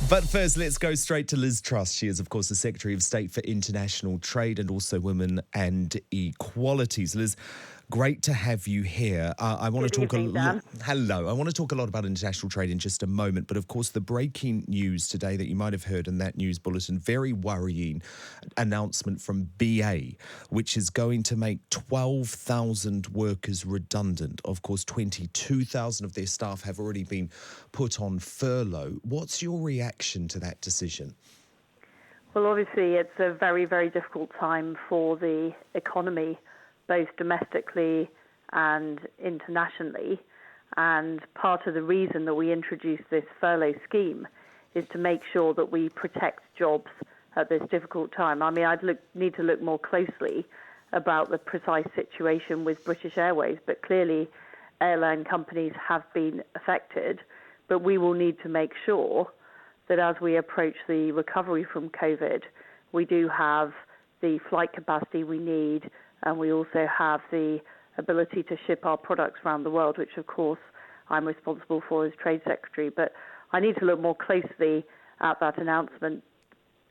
But first, let's go straight to Liz Truss. She is, of course, the Secretary of State for International Trade and also Women and Equalities. Liz, great to have you here. I want to talk Hello. I want to talk a lot about international trade in just a moment. But of course, the breaking news today that you might have heard in that news bulletin, very worrying announcement from BA, which is going to make 12,000 workers redundant. Of course, 22,000 of their staff have already been put on furlough. What's your reaction to that decision? Well, obviously, it's a very, very difficult time for the economy, both domestically and internationally. And part of the reason that we introduced this furlough scheme is to make sure that we protect jobs at this difficult time. I mean, need to look more closely about the precise situation with British Airways, but clearly airline companies have been affected. But we will need to make sure that as we approach the recovery from COVID, we do have the flight capacity we need, and we also have the ability to ship our products around the world, which, of course, I'm responsible for as Trade Secretary. But I need to look more closely at that announcement.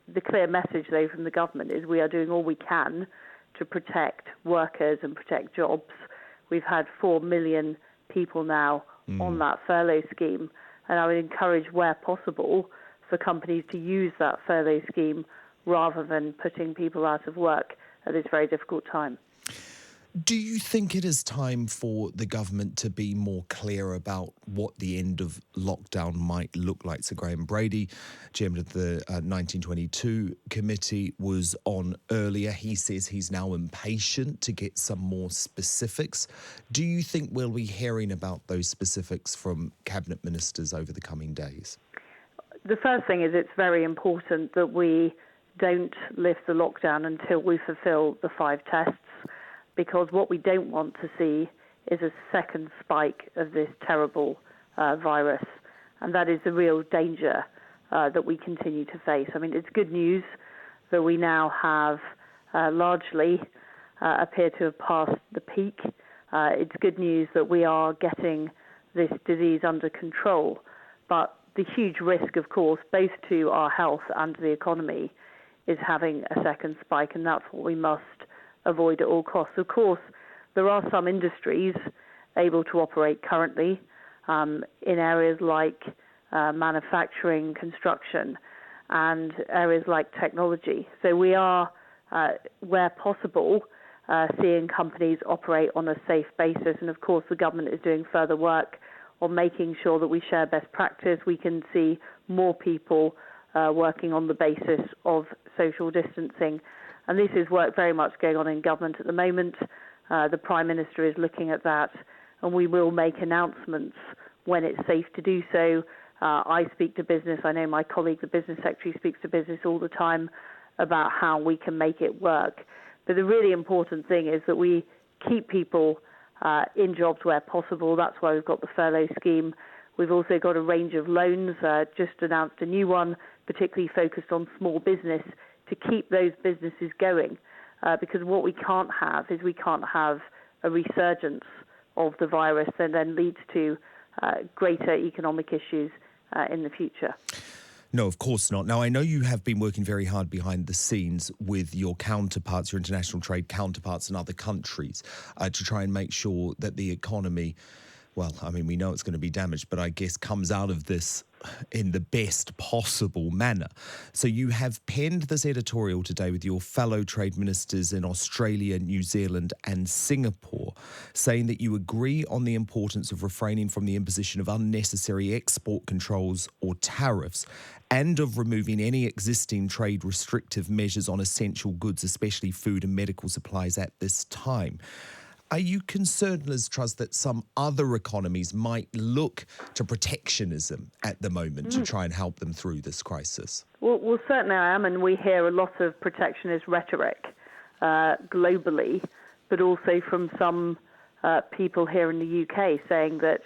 The clear message, though, from the government is we are doing all we can to protect workers and protect jobs. We've had 4 million people now on that furlough scheme, and I would encourage, where possible, for companies to use that furlough scheme rather than putting people out of work at this very difficult time. Do you think it is time for the government to be more clear about what the end of lockdown might look like? So Graham Brady, chairman of the 1922 committee, was on earlier. He says he's now impatient to get some more specifics. Do you think we'll be hearing about those specifics from cabinet ministers over the coming days? The first thing is it's very important that we don't lift the lockdown until we fulfill the 5 tests, because what we don't want to see is a second spike of this terrible virus. And that is the real danger that we continue to face. I mean, it's good news that we now have largely appear to have passed the peak. It's good news that we are getting this disease under control. But the huge risk, of course, both to our health and to the economy, is having a second spike, and that's what we must avoid at all costs. Of course, there are some industries able to operate currently in areas like manufacturing, construction, and areas like technology. So we are, where possible, seeing companies operate on a safe basis. And of course, the government is doing further work on making sure that we share best practice. We can see more people working on the basis of social distancing. And this is work very much going on in government at the moment. The Prime Minister is looking at that, and we will make announcements when it's safe to do so. I speak to business. I know my colleague, the Business Secretary, speaks to business all the time about how we can make it work. But the really important thing is that we keep people in jobs where possible. That's why we've got the furlough scheme. We've also got a range of loans, just announced a new one, particularly focused on small business, to keep those businesses going, because what we can't have is a resurgence of the virus that then leads to greater economic issues in the future. No, of course not. Now, I know you have been working very hard behind the scenes with your counterparts, your international trade counterparts in other countries, to try and make sure that the economy, well, I mean, we know it's going to be damaged, but I guess comes out of this in the best possible manner. So you have penned this editorial today with your fellow trade ministers in Australia, New Zealand and Singapore, saying that you agree on the importance of refraining from the imposition of unnecessary export controls or tariffs, and of removing any existing trade restrictive measures on essential goods, especially food and medical supplies at this time. Are you concerned, Liz Truss, that some other economies might look to protectionism at the moment to try and help them through this crisis? Well, certainly I am, and we hear a lot of protectionist rhetoric globally, but also from some people here in the UK saying that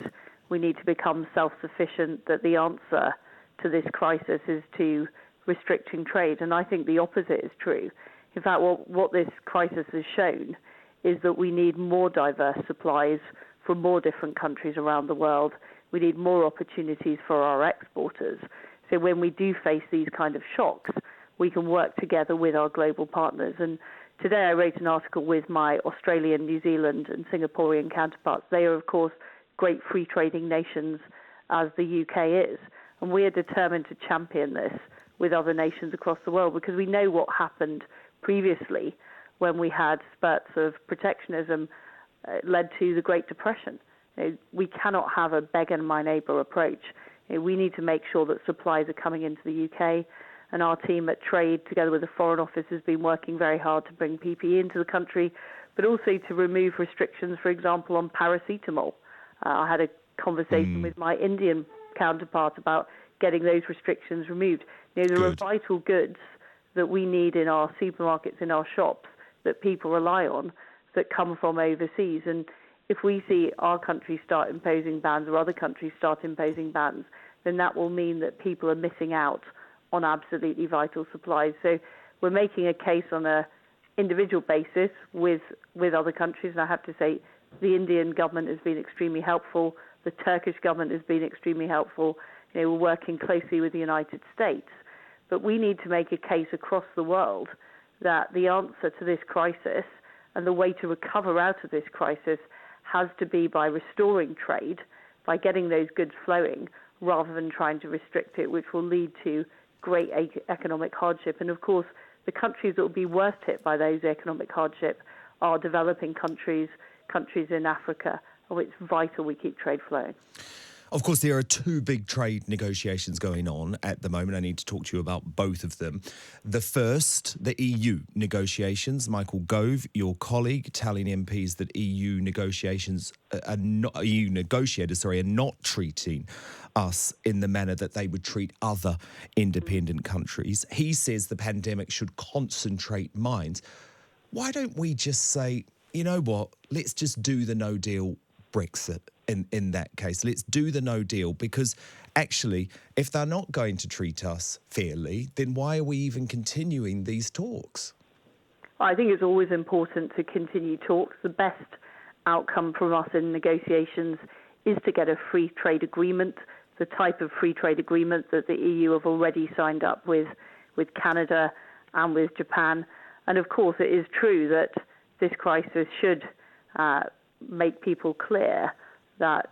we need to become self-sufficient, that the answer to this crisis is to restricting trade. And I think the opposite is true. In fact, what this crisis has shown is that we need more diverse supplies from more different countries around the world. We need more opportunities for our exporters. So when we do face these kind of shocks, we can work together with our global partners. And today I wrote an article with my Australian, New Zealand and Singaporean counterparts. They are, of course, great free trading nations as the UK is. And we are determined to champion this with other nations across the world, because we know what happened previously when we had spurts of protectionism led to the Great Depression. We cannot have a beggar my neighbour approach. We need to make sure that supplies are coming into the UK, and our team at Trade, together with the Foreign Office, has been working very hard to bring PPE into the country, but also to remove restrictions, for example, on paracetamol. I had a conversation with my Indian counterpart about getting those restrictions removed. There are vital goods that we need in our supermarkets, in our shops, that people rely on, that come from overseas. And if we see our country start imposing bans or other countries start imposing bans, then that will mean that people are missing out on absolutely vital supplies. So we're making a case on an individual basis with other countries. And I have to say, the Indian government has been extremely helpful. The Turkish government has been extremely helpful. We're working closely with the United States. But we need to make a case across the world that the answer to this crisis and the way to recover out of this crisis has to be by restoring trade, by getting those goods flowing, rather than trying to restrict it, which will lead to great economic hardship. And of course, the countries that will be worst hit by those economic hardship are developing countries, countries in Africa, and it's vital we keep trade flowing. Of course, there are two big trade negotiations going on at the moment. I need to talk to you about both of them. The first, the EU negotiations. Michael Gove, your colleague, telling MPs that EU negotiators are not treating us in the manner that they would treat other independent countries. He says the pandemic should concentrate minds. Why don't we just say, you know what, let's just do the no deal Brexit in that case. Let's do the no deal, because actually, if they're not going to treat us fairly, then why are we even continuing these talks? I think it's always important to continue talks. The best outcome from us in negotiations is to get a free trade agreement, the type of free trade agreement that the EU have already signed up with Canada and with Japan. And of course, it is true that this crisis should make people clear that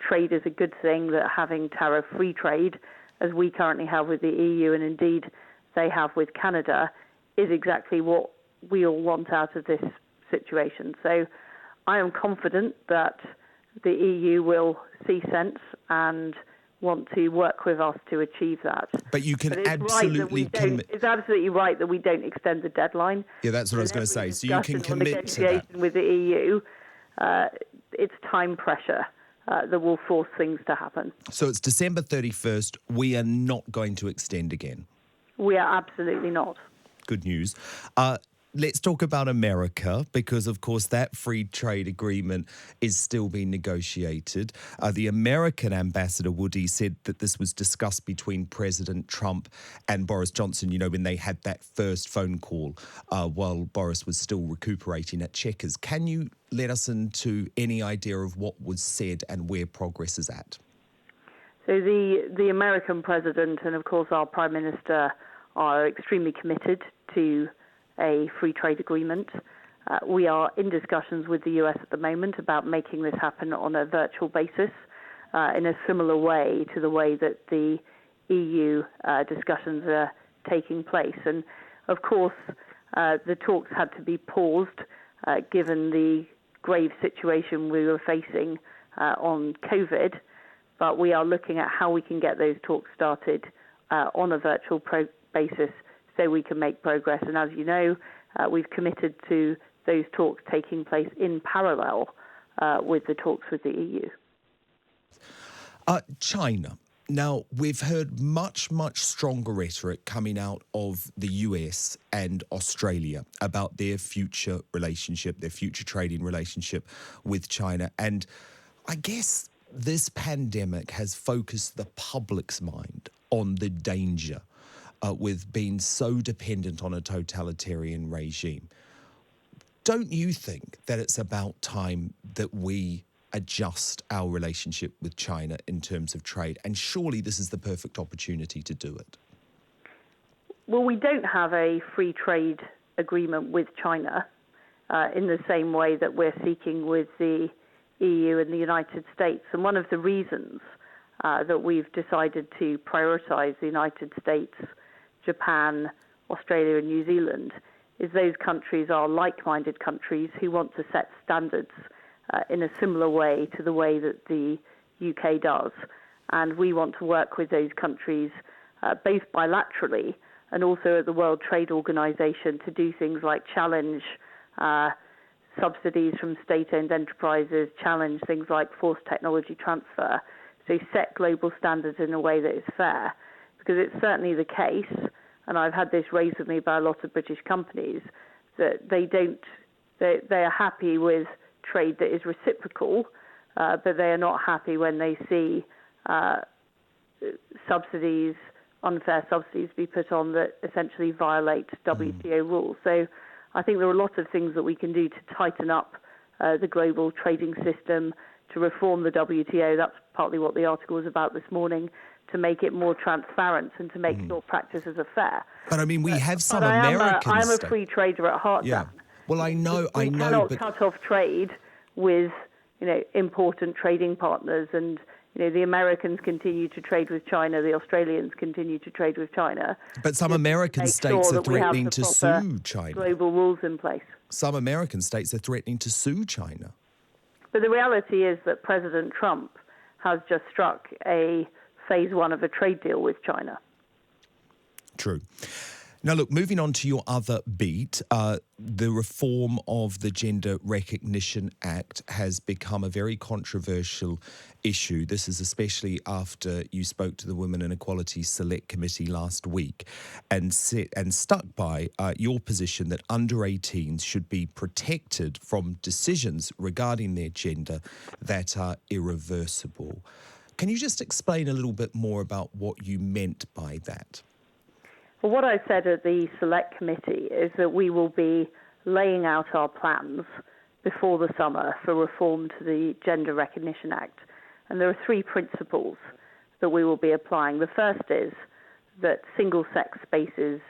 trade is a good thing, that having tariff-free trade, as we currently have with the EU and indeed they have with Canada, is exactly what we all want out of this situation. So I am confident that the EU will see sense and want to work with us to achieve that. But you can it's absolutely commit. It's absolutely right that we don't extend the deadline. Yeah, that's what I was going to say. So you can commit to that. With the EU, it's time pressure that will force things to happen. So it's December 31st. We are not going to extend again. We are absolutely not. Good news. Let's talk about America, because, of course, that free trade agreement is still being negotiated. The American ambassador, Woody, said that this was discussed between President Trump and Boris Johnson, when they had that first phone call while Boris was still recuperating at Chequers. Can you let us into any idea of what was said and where progress is at? So the American president and, of course, our Prime Minister are extremely committed to a free trade agreement. We are in discussions with the US at the moment about making this happen on a virtual basis in a similar way to the way that the EU discussions are taking place. And of course, the talks had to be paused given the grave situation we were facing on COVID, but we are looking at how we can get those talks started on a virtual basis so we can make progress. And as you know, we've committed to those talks taking place in parallel with the talks with the EU. China. Now, we've heard much, much stronger rhetoric coming out of the US and Australia about their future relationship, their future trading relationship with China. And I guess this pandemic has focused the public's mind on the danger with being so dependent on a totalitarian regime. Don't you think that it's about time that we adjust our relationship with China in terms of trade? And surely this is the perfect opportunity to do it. Well, we don't have a free trade agreement with China in the same way that we're seeking with the EU and the United States. And one of the reasons that we've decided to prioritize the United States, Japan, Australia and New Zealand is those countries are like-minded countries who want to set standards in a similar way to the way that the UK does. And we want to work with those countries both bilaterally and also at the World Trade Organization to do things like challenge subsidies from state-owned enterprises, challenge things like forced technology transfer. So set global standards in a way that is fair. Because it's certainly the case, and I've had this raised with me by a lot of British companies, that they are happy with trade that is reciprocal, but they are not happy when they see unfair subsidies be put on that essentially violate WTO rules. So I think there are a lot of things that we can do to tighten up the global trading system, to reform the WTO. That's partly what the article was about this morning, to make it more transparent and to make sure practices are fair. But I mean, we have some American I'm a free trader at heart. Yeah. Dan. Well, I know, We cannot but cut off trade with, important trading partners, and the Americans continue to trade with China, the Australians continue to trade with China. But some American states are threatening to sue China. Global rules in place. Some American states are threatening to sue China. But the reality is that President Trump has just struck a phase one of a trade deal with China. True. Now, look, moving on to your other beat, the reform of the Gender Recognition Act has become a very controversial issue. This is especially after you spoke to the Women and Equality Select Committee last week and stuck by your position that under 18s should be protected from decisions regarding their gender that are irreversible. Can you just explain a little bit more about what you meant by that? Well, what I said at the Select Committee is that we will be laying out our plans before the summer for reform to the Gender Recognition Act. And there are three principles that we will be applying. The first is that single-sex spaces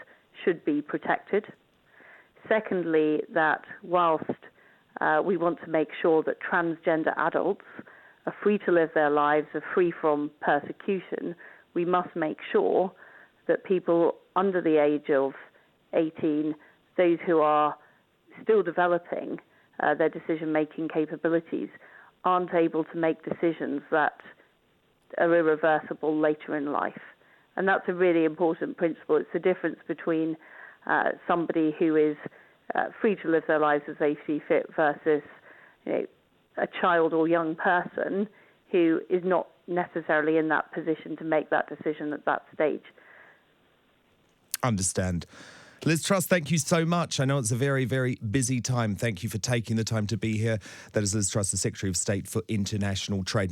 should be protected. Secondly, that whilst we want to make sure that transgender adults are free to live their lives, are free from persecution, we must make sure that people under the age of 18, those who are still developing their decision-making capabilities, aren't able to make decisions that are irreversible later in life. And that's a really important principle. It's the difference between somebody who is free to live their lives as they see fit versus a child or young person who is not necessarily in that position to make that decision at that stage. Understand. Liz Truss, thank you so much. I know it's a very, very busy time. Thank you for taking the time to be here. That is Liz Truss, the Secretary of State for International Trade.